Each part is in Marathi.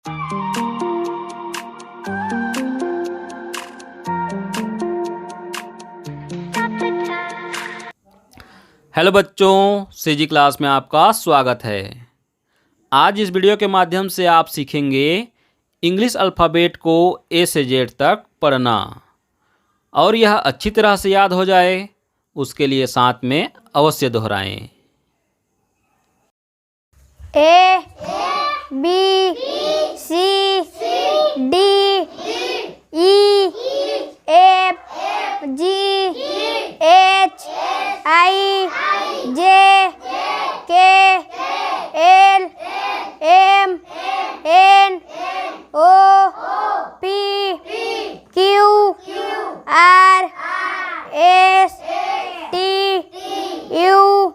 हेलो बच्चों, सीजी क्लास में आपका स्वागत है। आज इस वीडियो के माध्यम से आप सीखेंगे इंग्लिश अल्फ़ाबेट को ए से जेड तक पढ़ना और यह अच्छी तरह से याद हो जाए उसके लिए साथ में अवश्य दोहराएं। A B C D E F G H I J K L M N O P Q R S T U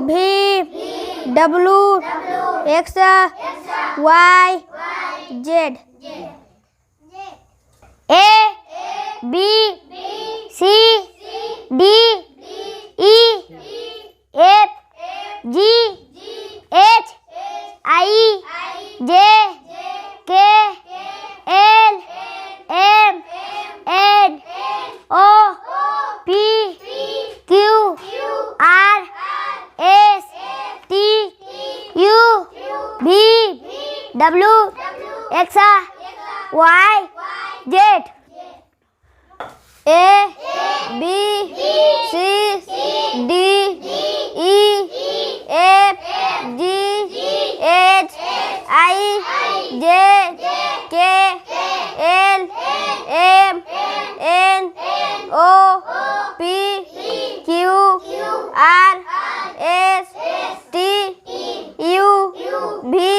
V W X Y Z. A B C D E F G H I J K L M N O P Q R S T U V W X Y Z. A B C D E F G H I J K L M N O P Q R S T U V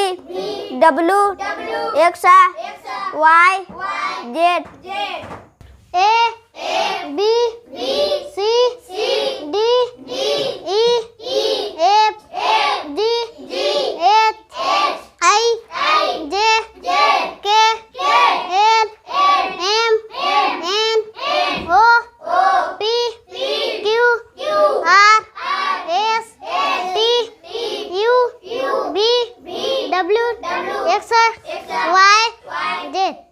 W X Y Z. A B C D E F G H I J K L M N O P Q R S T U V W X Y Z.